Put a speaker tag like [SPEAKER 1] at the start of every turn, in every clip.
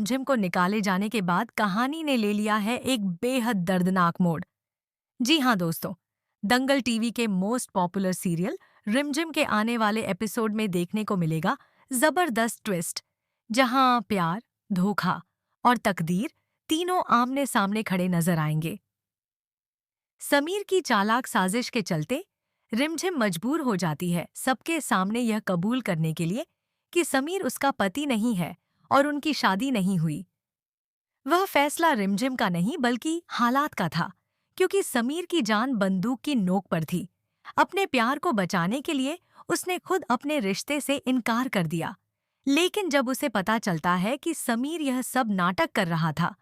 [SPEAKER 1] Gym को निकाले जाने के बाद कहानी ने ले लिया है एक बेहद दर्दनाक मोड़। जी हाँ दोस्तों, दंगल टीवी के मोस्ट पॉपुलर सीरियल रिमझिम के आने वाले एपिसोड में देखने को मिलेगा जबरदस्त ट्विस्ट, जहां प्यार, धोखा और तकदीर तीनों आमने सामने खड़े नजर आएंगे। समीर की चालाक साजिश के चलते रिमझिम मजबूर हो जाती है सबके सामने यह कबूल करने के लिए कि समीर उसका पति नहीं है और उनकी शादी नहीं हुई। वह फैसला रिमझिम का नहीं बल्कि हालात का था, क्योंकि समीर की जान बंदूक की नोक पर थी। अपने प्यार को बचाने के लिए उसने खुद अपने रिश्ते से इनकार कर दिया। लेकिन जब उसे पता चलता है कि समीर यह सब नाटक कर रहा था,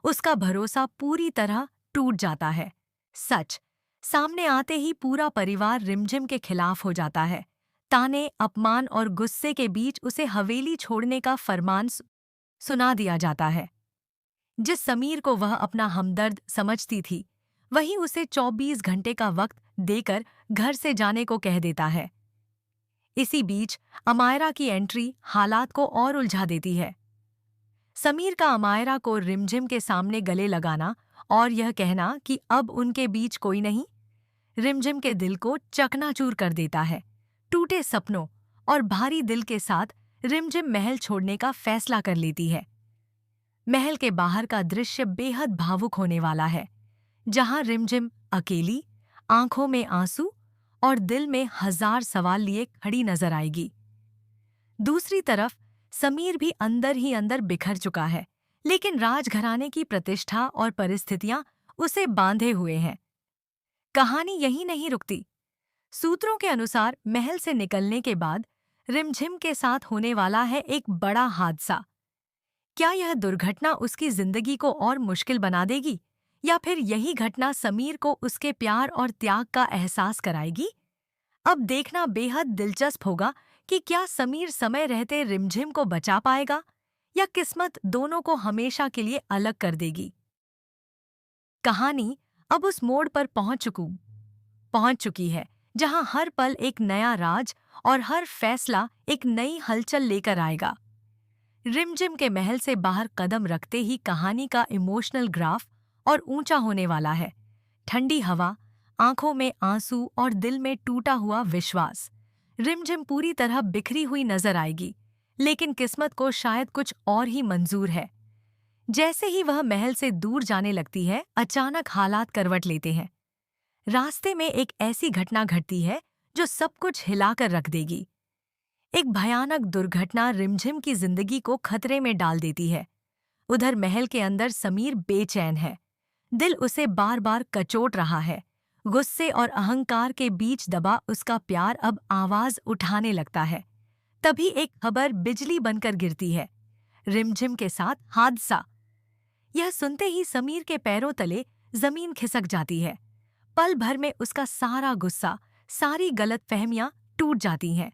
[SPEAKER 1] उसका भरोसा पूरी तरह टूट जाता है। सच सामने आते ही पूरा परिवार रिमझिम के खिलाफ हो जाता है। ताने, अपमान और गुस्से के बीच उसे हवेली छोड़ने का फरमान सुना दिया जाता है। जिस समीर को वह अपना हमदर्द समझती थी, वही उसे 24 घंटे का वक्त देकर घर से जाने को कह देता है। इसी बीच अमायरा की एंट्री हालात को और उलझा देती है। समीर का अमायरा को रिमझिम के सामने गले लगाना और यह कहना कि अब उनके बीच कोई नहीं, रिमझिम के दिल को चकनाचूर कर देता है। टूटे सपनों और भारी दिल के साथ रिमझिम महल छोड़ने का फैसला कर लेती है। महल के बाहर का दृश्य बेहद भावुक होने वाला है, जहां रिमझिम अकेली, आंखों में आंसू और दिल में हजार सवाल लिए खड़ी नजर आएगी। दूसरी तरफ समीर भी अंदर ही अंदर बिखर चुका है, लेकिन राजघराने की प्रतिष्ठा और परिस्थितियां उसे बांधे हुए हैं। कहानी यहीं नहीं रुकती। सूत्रों के अनुसार महल से निकलने के बाद रिमझिम के साथ होने वाला है एक बड़ा हादसा। क्या यह दुर्घटना उसकी जिंदगी को और मुश्किल बना देगी, या फिर यही घटना समीर को उसके प्यार और त्याग का एहसास कराएगी? अब देखना बेहद दिलचस्प होगा कि क्या समीर समय रहते रिमझिम को बचा पाएगा या किस्मत दोनों को हमेशा के लिए अलग कर देगी। कहानी अब उस मोड़ पर पहुंच चुकी है जहां हर पल एक नया राज और हर फैसला एक नई हलचल लेकर आएगा। रिमझिम के महल से बाहर कदम रखते ही कहानी का इमोशनल ग्राफ और ऊंचा होने वाला है। ठंडी हवा, आंखों में आंसू और दिल में टूटा हुआ विश्वास। रिमझिम पूरी तरह बिखरी हुई नजर आएगी, लेकिन किस्मत को शायद कुछ और ही मंजूर है। जैसे ही वह महल से दूर जाने लगती है, अचानक हालात करवट लेते हैं। रास्ते में एक ऐसी घटना घटती है जो सब कुछ हिलाकर रख देगी। एक भयानक दुर्घटना रिमझिम की जिंदगी को खतरे में डाल देती है। उधर महल के अंदर समीर बेचैन है। दिल उसे बार बार कचोट रहा है। गुस्से और अहंकार के बीच दबा उसका प्यार अब आवाज उठाने लगता है। तभी एक खबर बिजली बनकर गिरती है, रिमझिम के साथ हादसा। यह सुनते ही समीर के पैरों तले जमीन खिसक जाती है। पल भर में उसका सारा गुस्सा, सारी गलतफहमियां टूट जाती हैं।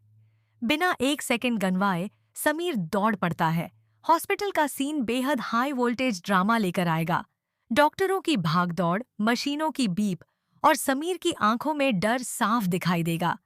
[SPEAKER 1] बिना एक सेकंड गंवाए समीर दौड़ पड़ता है। हॉस्पिटल का सीन बेहद हाई वोल्टेज ड्रामा लेकर आएगा। डॉक्टरों की भागदौड़, मशीनों की बीप और समीर की आंखों में डर साफ दिखाई देगा।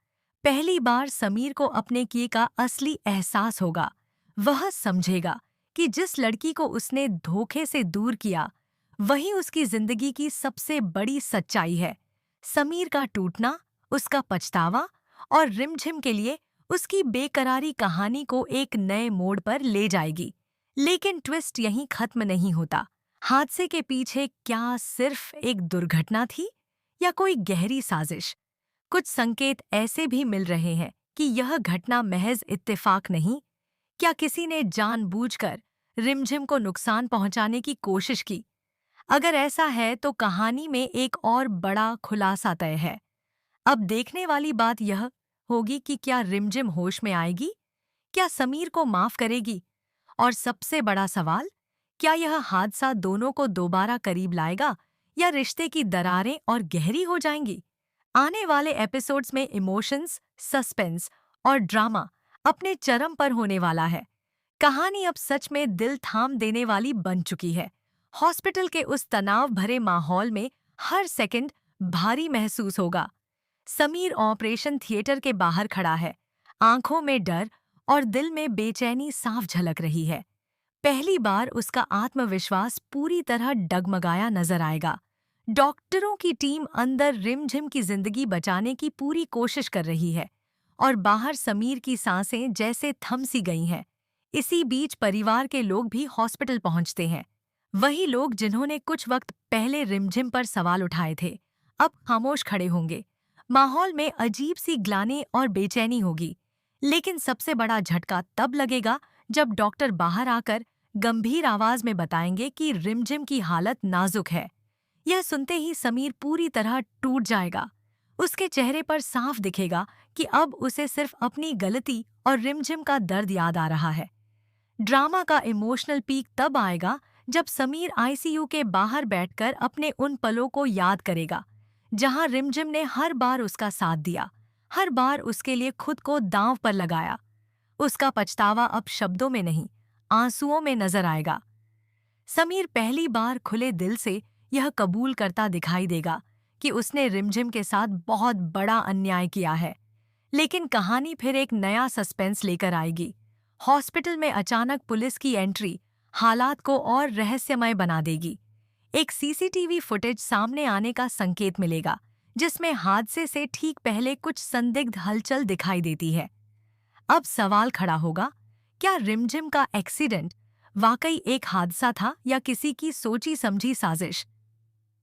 [SPEAKER 1] पहली बार समीर को अपने किए का असली एहसास होगा। वह समझेगा कि जिस लड़की को उसने धोखे से दूर किया, वही उसकी जिंदगी की सबसे बड़ी सच्चाई है। समीर का टूटना, उसका पछतावा और रिमझिम के लिए उसकी बेकरारी कहानी को एक नए मोड़ पर ले जाएगी। लेकिन ट्विस्ट यहीं खत्म नहीं होता। हादसे के पीछे क्या सिर्फ एक दुर्घटना थी या कोई गहरी साजिश? कुछ संकेत ऐसे भी मिल रहे हैं कि यह घटना महज इत्तेफाक नहीं। क्या किसी ने जानबूझकर रिमझिम को नुकसान पहुंचाने की कोशिश की? अगर ऐसा है तो कहानी में एक और बड़ा खुलासा तय है। अब देखने वाली बात यह होगी कि क्या रिमझिम होश में आएगी, क्या समीर को माफ करेगी, और सबसे बड़ा सवाल, क्या यह हादसा दोनों को दोबारा करीब लाएगा या रिश्ते की दरारें और गहरी हो जाएंगी? आने वाले एपिसोड्स में इमोशंस, सस्पेंस और ड्रामा अपने चरम पर होने वाला है। कहानी अब सच में दिल थाम देने वाली बन चुकी है। हॉस्पिटल के उस तनाव भरे माहौल में हर सेकंड भारी महसूस होगा। समीर ऑपरेशन थिएटर के बाहर खड़ा है, आंखों में डर और दिल में बेचैनी साफ झलक रही है। पहली बार उसका आत्मविश्वास पूरी तरह डगमगाया नजर आएगा। डॉक्टरों की टीम अंदर रिमझिम की जिंदगी बचाने की पूरी कोशिश कर रही है और बाहर समीर की सांसें जैसे थम सी गई हैं। इसी बीच परिवार के लोग भी हॉस्पिटल पहुंचते हैं। वही लोग जिन्होंने कुछ वक्त पहले रिमझिम पर सवाल उठाए थे, अब खामोश खड़े होंगे। माहौल में अजीब सी ग्लानि और बेचैनी होगी। लेकिन सबसे बड़ा झटका तब लगेगा जब डॉक्टर बाहर आकर गंभीर आवाज में बताएंगे कि रिमझिम की हालत नाजुक है। यह सुनते ही समीर पूरी तरह टूट जाएगा। उसके चेहरे पर साफ दिखेगा कि अब उसे सिर्फ अपनी गलती और रिमझिम का दर्द याद आ रहा है। ड्रामा का इमोशनल पीक तब आएगा जब समीर आईसीयू के बाहर बैठकर अपने उन पलों को याद करेगा जहां रिमझिम ने हर बार उसका साथ दिया, हर बार उसके लिए खुद को दांव पर लगाया। उसका पछतावा अब शब्दों में नहीं, आंसुओं में नजर आएगा। समीर पहली बार खुले दिल से यह कबूल करता दिखाई देगा कि उसने रिमझिम के साथ बहुत बड़ा अन्याय किया है। लेकिन कहानी फिर एक नया सस्पेंस लेकर आएगी। हॉस्पिटल में अचानक पुलिस की एंट्री हालात को और रहस्यमय बना देगी। एक सीसीटीवी फुटेज सामने आने का संकेत मिलेगा, जिसमें हादसे से ठीक पहले कुछ संदिग्ध हलचल दिखाई देती है। अब सवाल खड़ा होगा, क्या रिमझिम का एक्सीडेंट वाकई एक हादसा था या किसी की सोची समझी साजिश?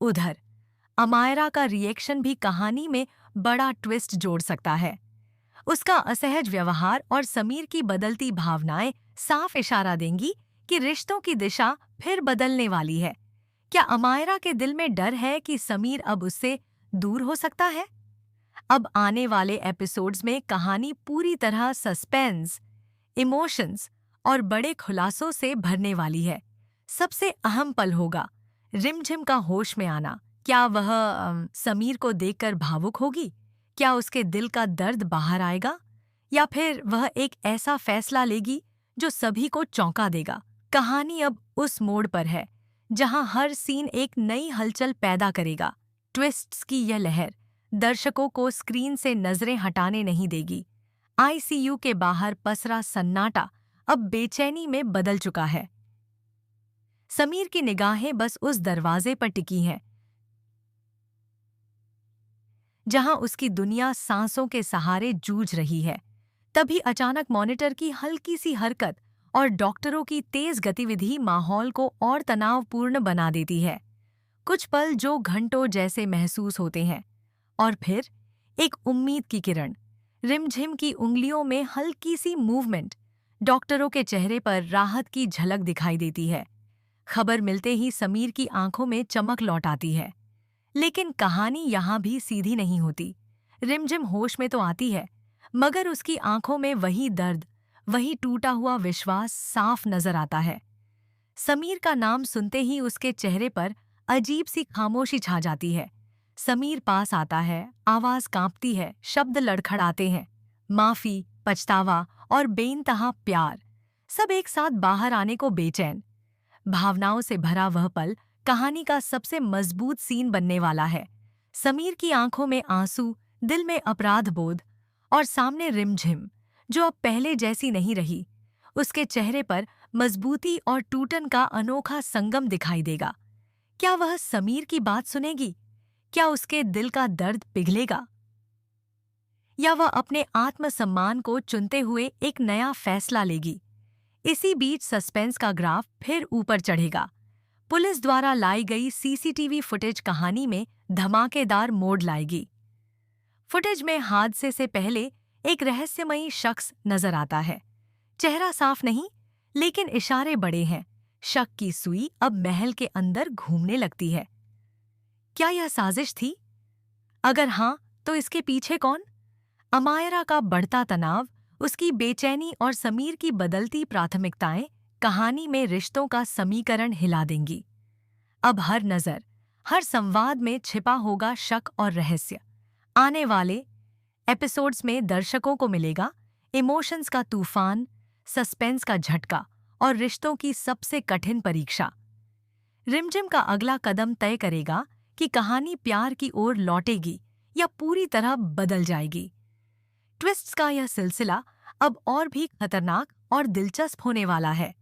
[SPEAKER 1] उधर अमायरा का रिएक्शन भी कहानी में बड़ा ट्विस्ट जोड़ सकता है। उसका असहज व्यवहार और समीर की बदलती भावनाएं साफ इशारा देंगी कि रिश्तों की दिशा फिर बदलने वाली है। क्या अमायरा के दिल में डर है कि समीर अब उससे दूर हो सकता है? अब आने वाले एपिसोड्स में कहानी पूरी तरह सस्पेंस, इमोशंस और बड़े खुलासों से भरने वाली है। सबसे अहम पल होगा रिमझिम का होश में आना। क्या वह समीर को देखकर भावुक होगी? क्या उसके दिल का दर्द बाहर आएगा? या फिर वह एक ऐसा फैसला लेगी जो सभी को चौंका देगा? कहानी अब उस मोड़ पर है जहां हर सीन एक नई हलचल पैदा करेगा। ट्विस्ट्स की यह लहर दर्शकों को स्क्रीन से नजरें हटाने नहीं देगी। आईसीयू के बाहर पसरा सन्नाटा अब बेचैनी में बदल चुका है। समीर की निगाहें बस उस दरवाजे पर टिकी हैं जहां उसकी दुनिया सांसों के सहारे जूझ रही है। तभी अचानक मॉनिटर की हल्की सी हरकत और डॉक्टरों की तेज गतिविधि माहौल को और तनावपूर्ण बना देती है। कुछ पल जो घंटों जैसे महसूस होते हैं और फिर एक उम्मीद की किरण। रिमझिम की उंगलियों में हल्की सी मूवमेंट, डॉक्टरों के चेहरे पर राहत की झलक दिखाई देती है। खबर मिलते ही समीर की आंखों में चमक लौट आती है। लेकिन कहानी यहाँ भी सीधी नहीं होती। रिमझिम होश में तो आती है, मगर उसकी आंखों में वही दर्द, वही टूटा हुआ विश्वास साफ नजर आता है। समीर का नाम सुनते ही उसके चेहरे पर अजीब सी खामोशी छा जाती है। समीर पास आता है, आवाज कांपती है, शब्द लड़खड़ाते हैं। माफी, पछतावा और बेइंतहा प्यार, सब एक साथ बाहर आने को बेचैन। भावनाओं से भरा वह पल कहानी का सबसे मजबूत सीन बनने वाला है। समीर की आंखों में आंसू, दिल में अपराध बोध और सामने रिमझिम जो अब पहले जैसी नहीं रही। उसके चेहरे पर मजबूती और टूटन का अनोखा संगम दिखाई देगा। क्या वह समीर की बात सुनेगी? क्या उसके दिल का दर्द पिघलेगा? या वह अपने आत्मसम्मान को चुनते हुए एक नया फैसला लेगी? इसी बीच सस्पेंस का ग्राफ फिर ऊपर चढ़ेगा। पुलिस द्वारा लाई गई सीसीटीवी फुटेज कहानी में धमाकेदार मोड़ लाएगी। फुटेज में हादसे से पहले एक रहस्यमयी शख्स नजर आता है। चेहरा साफ नहीं, लेकिन इशारे बड़े हैं। शक की सुई अब महल के अंदर घूमने लगती है। क्या यह साजिश थी? अगर हाँ, तो इसके पीछे कौन? अमायरा का बढ़ता तनाव, उसकी बेचैनी और समीर की बदलती प्राथमिकताएं कहानी में रिश्तों का समीकरण हिला देंगी। अब हर नज़र, हर संवाद में छिपा होगा शक और रहस्य। आने वाले एपिसोड्स में दर्शकों को मिलेगा इमोशंस का तूफान, सस्पेंस का झटका और रिश्तों की सबसे कठिन परीक्षा। रिमझिम का अगला कदम तय करेगा कि कहानी प्यार की ओर लौटेगी या पूरी तरह बदल जाएगी। ट्विस्ट्स का यह सिलसिला अब और भी खतरनाक और दिलचस्प होने वाला है।